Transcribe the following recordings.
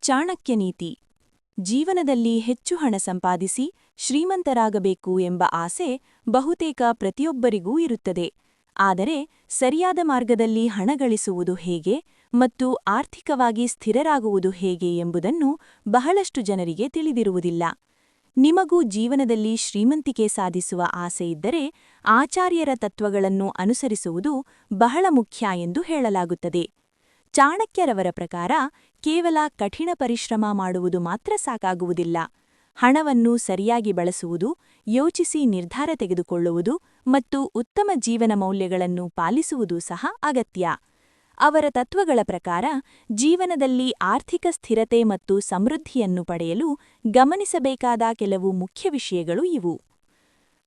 ಚಾಣಕ್ಯ ನೀತಿ. ಜೀವನದಲ್ಲಿ ಹೆಚ್ಚು ಹಣ ಸಂಪಾದಿಸಿ ಶ್ರೀಮಂತರಾಗಬೇಕು ಎಂಬ ಆಸೆ ಬಹುತೇಕ ಪ್ರತಿಯೊಬ್ಬರಿಗೂ ಇರುತ್ತದೆ. ಆದರೆ ಸರಿಯಾದ ಮಾರ್ಗದಲ್ಲಿ ಹಣ ಗಳಿಸುವುದು ಹೇಗೆ ಮತ್ತು ಆರ್ಥಿಕವಾಗಿ ಸ್ಥಿರರಾಗುವುದು ಹೇಗೆ ಎಂಬುದನ್ನು ಬಹಳಷ್ಟು ಜನರಿಗೆ ತಿಳಿದಿರುವುದಿಲ್ಲ. ನಿಮಗೂ ಜೀವನದಲ್ಲಿ ಶ್ರೀಮಂತಿಕೆ ಸಾಧಿಸುವ ಆಸೆಯಿದ್ದರೆ ಆಚಾರ್ಯರ ತತ್ವಗಳನ್ನು ಅನುಸರಿಸುವುದು ಬಹಳ ಮುಖ್ಯ ಎಂದು ಹೇಳಲಾಗುತ್ತದೆ. ಚಾಣಕ್ಯರವರ ಪ್ರಕಾರ ಕೇವಲ ಕಠಿಣ ಪರಿಶ್ರಮ ಮಾಡುವುದು ಮಾತ್ರ ಸಾಕಾಗುವುದಿಲ್ಲ. ಹಣವನ್ನು ಸರಿಯಾಗಿ ಬಳಸುವುದು, ಯೋಚಿಸಿ ನಿರ್ಧಾರ ತೆಗೆದುಕೊಳ್ಳುವುದು ಮತ್ತು ಉತ್ತಮ ಜೀವನ ಮೌಲ್ಯಗಳನ್ನು ಪಾಲಿಸುವುದು ಸಹ ಅಗತ್ಯ. ಅವರ ತತ್ವಗಳ ಪ್ರಕಾರ ಜೀವನದಲ್ಲಿ ಆರ್ಥಿಕ ಸ್ಥಿರತೆ ಮತ್ತು ಸಮೃದ್ಧಿಯನ್ನು ಪಡೆಯಲು ಗಮನಿಸಬೇಕಾದ ಕೆಲವು ಮುಖ್ಯ ವಿಷಯಗಳು ಇವು.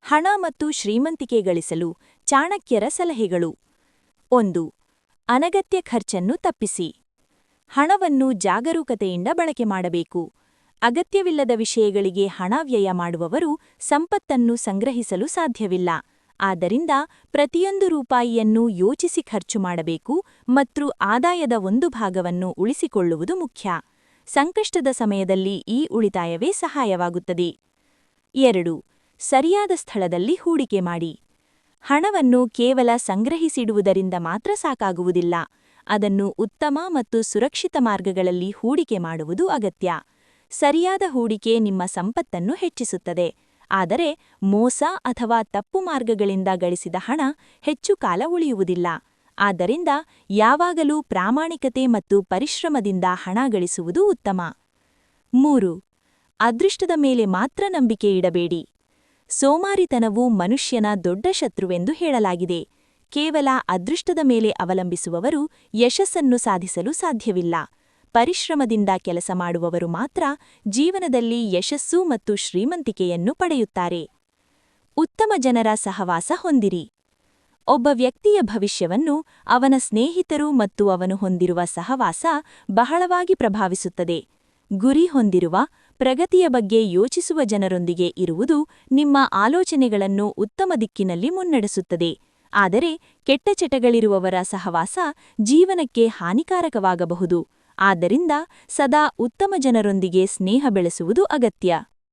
ಹಣ ಮತ್ತು ಶ್ರೀಮಂತಿಕೆ ಗಳಿಸಲು ಚಾಣಕ್ಯರ ಸಲಹೆಗಳು. 1. ಅನಗತ್ಯ ಖರ್ಚನ್ನು ತಪ್ಪಿಸಿ. ಹಣವನ್ನು ಜಾಗರೂಕತೆಯಿಂದ ಬಳಕೆ ಮಾಡಬೇಕು. ಅಗತ್ಯವಿಲ್ಲದ ವಿಷಯಗಳಿಗೆ ಹಣ ವ್ಯಯ ಮಾಡುವವರು ಸಂಪತ್ತನ್ನು ಸಂಗ್ರಹಿಸಲು ಸಾಧ್ಯವಿಲ್ಲ. ಆದ್ದರಿಂದ ಪ್ರತಿಯೊಂದು ರೂಪಾಯಿಯನ್ನು ಯೋಚಿಸಿ ಖರ್ಚು ಮಾಡಬೇಕು ಮತ್ತು ಆದಾಯದ ಒಂದು ಭಾಗವನ್ನು ಉಳಿಸಿಕೊಳ್ಳುವುದು ಮುಖ್ಯ. ಸಂಕಷ್ಟದ ಸಮಯದಲ್ಲಿ ಈ ಉಳಿತಾಯವೇ ಸಹಾಯವಾಗುತ್ತದೆ. 2. ಸರಿಯಾದ ಸ್ಥಳದಲ್ಲಿ ಹೂಡಿಕೆ ಮಾಡಿ. ಹಣವನ್ನು ಕೇವಲ ಸಂಗ್ರಹಿಸಿಡುವುದರಿಂದ ಮಾತ್ರ ಸಾಕಾಗುವುದಿಲ್ಲ. ಅದನ್ನು ಉತ್ತಮ ಮತ್ತು ಸುರಕ್ಷಿತ ಮಾರ್ಗಗಳಲ್ಲಿ ಹೂಡಿಕೆ ಮಾಡುವುದು ಅಗತ್ಯ. ಸರಿಯಾದ ಹೂಡಿಕೆ ನಿಮ್ಮ ಸಂಪತ್ತನ್ನು ಹೆಚ್ಚಿಸುತ್ತದೆ. ಆದರೆ ಮೋಸ ಅಥವಾ ತಪ್ಪು ಮಾರ್ಗಗಳಿಂದ ಗಳಿಸಿದ ಹಣ ಹೆಚ್ಚು ಕಾಲ ಉಳಿಯುವುದಿಲ್ಲ. ಆದ್ದರಿಂದ ಯಾವಾಗಲೂ ಪ್ರಾಮಾಣಿಕತೆ ಮತ್ತು ಪರಿಶ್ರಮದಿಂದ ಹಣ ಗಳಿಸುವುದು ಉತ್ತಮ. 3. ಅದೃಷ್ಟದ ಮೇಲೆ ಮಾತ್ರ ನಂಬಿಕೆ ಇಡಬೇಡಿ. ಸೋಮಾರಿತನವು ಮನುಷ್ಯನ ದೊಡ್ಡ ಶತ್ರುವೆಂದು ಹೇಳಲಾಗಿದೆ. ಕೇವಲ ಅದೃಷ್ಟದ ಮೇಲೆ ಅವಲಂಬಿಸುವವರು ಯಶಸ್ಸನ್ನು ಸಾಧಿಸಲು ಸಾಧ್ಯವಿಲ್ಲ. ಪರಿಶ್ರಮದಿಂದ ಕೆಲಸ ಮಾಡುವವರು ಮಾತ್ರ ಜೀವನದಲ್ಲಿ ಯಶಸ್ಸು ಮತ್ತು ಶ್ರೀಮಂತಿಕೆಯನ್ನು ಪಡೆಯುತ್ತಾರೆ. ಉತ್ತಮ ಜನರ ಸಹವಾಸ ಹೊಂದಿರಿ. ಒಬ್ಬ ವ್ಯಕ್ತಿಯ ಭವಿಷ್ಯವನ್ನು ಅವನ ಸ್ನೇಹಿತರು ಮತ್ತು ಅವನು ಹೊಂದಿರುವ ಸಹವಾಸ ಬಹಳವಾಗಿ ಪ್ರಭಾವಿಸುತ್ತದೆ. ಗುರಿ ಹೊಂದಿರುವ, ಪ್ರಗತಿಯ ಬಗ್ಗೆ ಯೋಚಿಸುವ ಜನರೊಂದಿಗೆ ಇರುವುದು ನಿಮ್ಮ ಆಲೋಚನೆಗಳನ್ನು ಉತ್ತಮ ದಿಕ್ಕಿನಲ್ಲಿ ಮುನ್ನಡೆಸುತ್ತದೆ. ಆದರೆ ಕೆಟ್ಟ ಚಟಗಳಿರುವವರ ಸಹವಾಸ ಜೀವನಕ್ಕೆ ಹಾನಿಕಾರಕವಾಗಬಹುದು. ಆದ್ದರಿಂದ ಸದಾ ಉತ್ತಮ ಜನರೊಂದಿಗೆ ಸ್ನೇಹ ಬೆಳೆಸುವುದು ಅಗತ್ಯ.